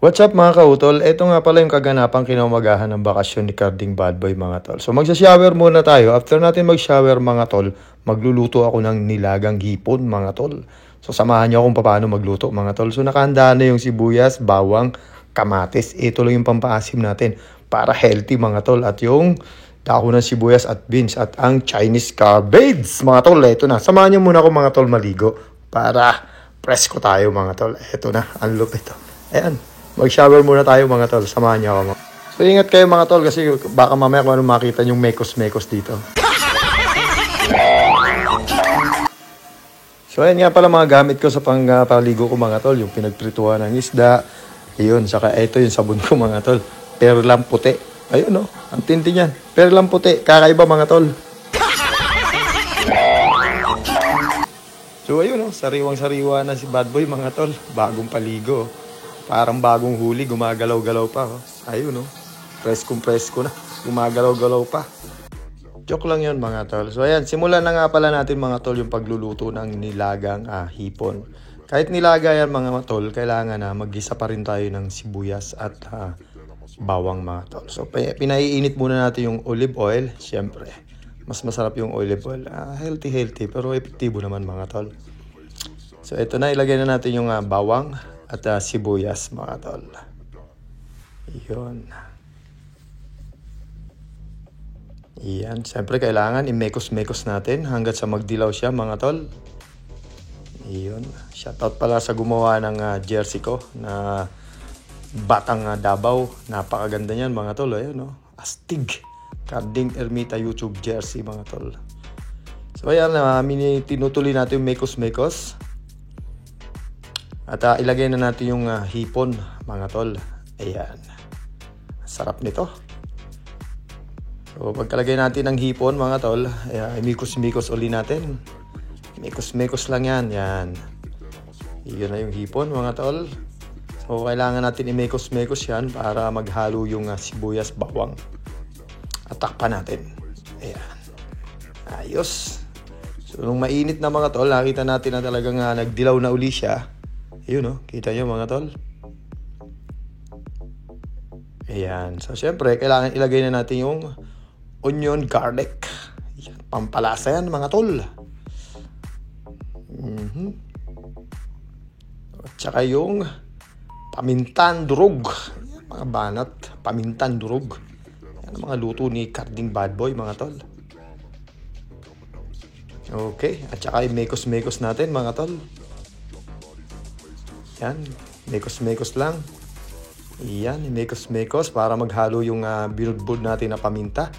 What's up mga kautol? Ito nga pala yung kaganapang kinaumagahan ng bakasyon ni Carding Bad Boy mga tol. So magsha-shower muna tayo. After natin mag-shower mga tol, magluluto ako ng nilagang hipon mga tol. So samahan niyo akong paano magluto mga tol. So nakahanda na yung sibuyas, bawang, kamatis. Ito lang yung pampaasim natin para healthy mga tol. At yung dako ng sibuyas at beans at ang Chinese cabbage mga tol. Ito na. Samahan niyo muna ako mga tol maligo para presko tayo mga tol. Ito na. Ang lupit ito. Ayan. Mag-shower muna tayo mga tol. Samahan niyo ako. So ingat kayo mga tol kasi baka mamaya kung ano makita yung mekos-mekos dito. So ayan nga pala mga gamit ko sa pangpaligo ko mga tol. Yung pinagprituhan ng isda. Ayun. Saka ito yung sabon ko mga tol. Perlang puti. Ayun no. Ang tindi niyan. Perlang puti. Kakaiba mga tol. So ayun no. Sariwang-sariwa na si Bad Boy mga tol. Bagong paligo. Parang bagong huli, gumagalaw-galaw pa. Oh. Ayun, no? Presko na. Gumagalaw-galaw pa. Joke lang yun, mga tol. So, ayan. Simulan na nga pala natin, mga tol, yung pagluluto ng nilagang hipon. Kahit nilaga yan, mga tol, kailangan na mag-isa pa rin tayo ng sibuyas at bawang, mga tol. So, pinaiinit muna natin yung olive oil. Siyempre, mas masarap yung olive oil. Healthy, pero epektibo naman, mga tol. So, ito na. Ilagay na natin yung bawang at sibuyas mga tol. Yun. Yan. Siyempre kailangan i-mekos-mekos natin hanggat sa magdilaw siya mga tol. Yun. Shoutout pala sa gumawa ng jersey ko na Batang Davao. Napakaganda niyan mga tol. Ayun, no? Astig. Carding Ermita YouTube jersey mga tol. So ayan, tinutuloy natin yung mekos-mekos. At ilagay na natin yung hipon, mga tol. Ayan. Sarap nito. So, pagkalagay natin ng hipon, mga tol, imikos-mikos uli natin. Mikos-mikos lang yan. Yan. Iyon na yung hipon, mga tol. So, kailangan natin imikos-mikos yan para maghalo yung sibuyas, bawang. At takpan natin. Ayan. Ayos. So, nung mainit na mga tol, nakita natin na talagang nagdilaw na uli siya. Ayun, no? Kita nyo mga tol. Ayan. So, syempre, kailangan ilagay na natin yung onion, garlic. Ayan. Pampalasa yan, mga tol. At saka yung pamintan durog. Ayan, mga banat. Pamintan durog. Ayan, mga luto ni Carding Bad Boy, mga tol. Okay. At saka yung mekos-mekos natin, mga tol. Yan, mekos-mekos lang. Yan, mekos-mekos para maghalo yung binudbud natin na paminta.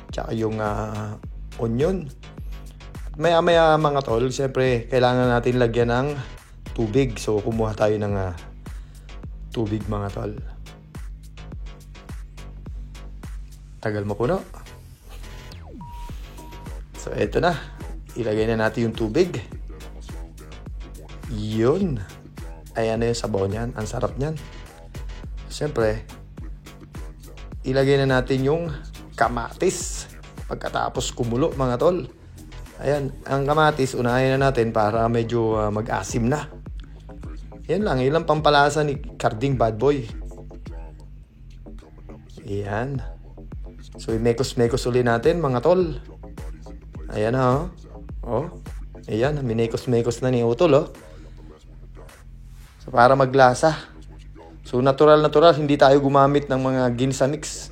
Tsaka yung onion. Maya-maya mga tol, siyempre kailangan natin lagyan ng tubig. So, kumuha tayo ng tubig mga tol. Tagal mo puno. So, eto na. Ilagay na natin yung tubig. Yun. Ayan na yung sabaw niyan. Ang sarap niyan. Siyempre, ilagay na natin yung kamatis. Pagkatapos kumulo, mga tol. Ayan, ang kamatis, unahin na natin para medyo mag-asim na. Yan lang, ilang pampalasa ni Carding Bad Boy. Ayan. So, imekos-mekos ulit natin, mga tol. Ayan na, oh. Ayan, minekos-mekos na ni Utol, oh. So, para maglasa. So, natural, hindi tayo gumamit ng mga ginsa mix.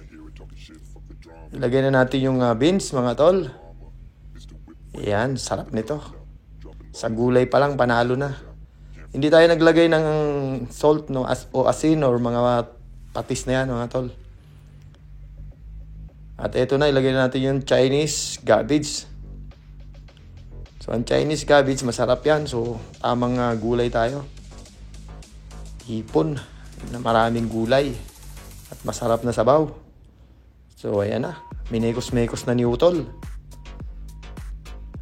Ilagay na natin yung beans, mga tol. Ayan, sarap nito. Sa gulay pa lang, panalo na. Hindi tayo naglagay ng salt no, o asin or mga patis na yan, mga tol. At eto na, ilagay na natin yung Chinese cabbage. So, ang Chinese cabbage, masarap yan. So, tamang gulay tayo. Hipon na maraming gulay at masarap na sabaw. So, ayan na. Minekos-mekos na ni Utol.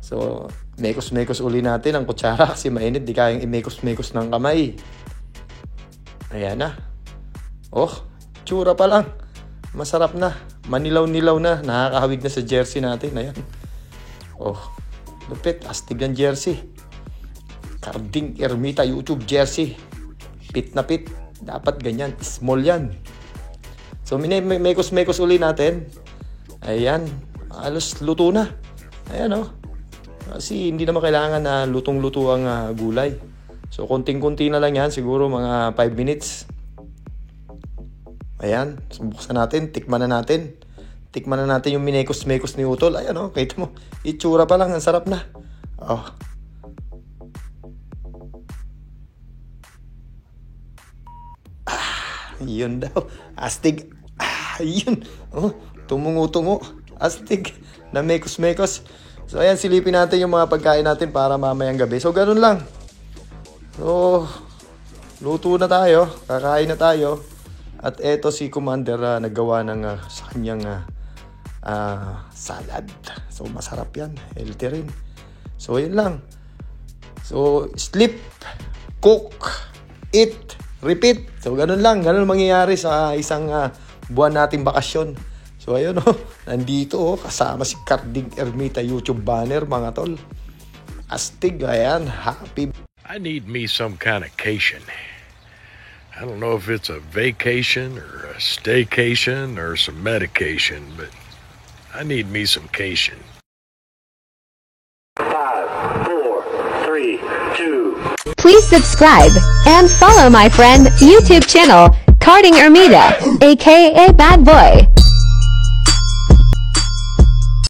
So, mekos-mekos uli natin ang kutsara kasi mainit. Di kayang imekos-mekos ng kamay. Ayan na. Oh, tsura pa lang. Masarap na. Manilaw-nilaw na. Nakakahawig na sa jersey natin. Ayan. Oh, lupit. Astig ang jersey. Carding Ermita YouTube jersey. Pit na pit. Dapat ganyan. Small yan. So, mekos-mekos uli natin. Ayan. Halos luto na. Ayan, oh. Kasi hindi naman kailangan na lutong-luto ang gulay. So, konting-konti na lang yan. Siguro mga 5 minutes. Ayan. So, buksan natin. Tikman na natin. Tikman na natin yung minekos-mekos ni Utol. Ayan, oh. Kita mo. Itsura pa lang. Ang sarap na. Oh. Yun daw. Astig. Yun. Oh, tumungo-tungo. Astig. Na mekos-mekos. So, ayan. Silipin natin yung mga pagkain natin para mamayang gabi. So, ganun lang. So, luto na tayo. Kakain na tayo. At eto si Commander naggawa ng sa kanyang salad. So, masarap yan. Healthy rin. So, yun lang. So, sleep, cook, eat, repeat. So, ganun lang. Ganun mangyayari sa isang buwan nating bakasyon. So, ayun, oh. Nandito, oh. Kasama si Carding Ermita YouTube banner, mga tol. Astig. Ayan. Happy. I need me some kind of cation. I don't know if it's a vacation or a staycation or some medication, but I need me some cation. 5, 4, 3, 2. Please subscribe and follow my friend YouTube channel, Carding Ermita, aka Bad Boy.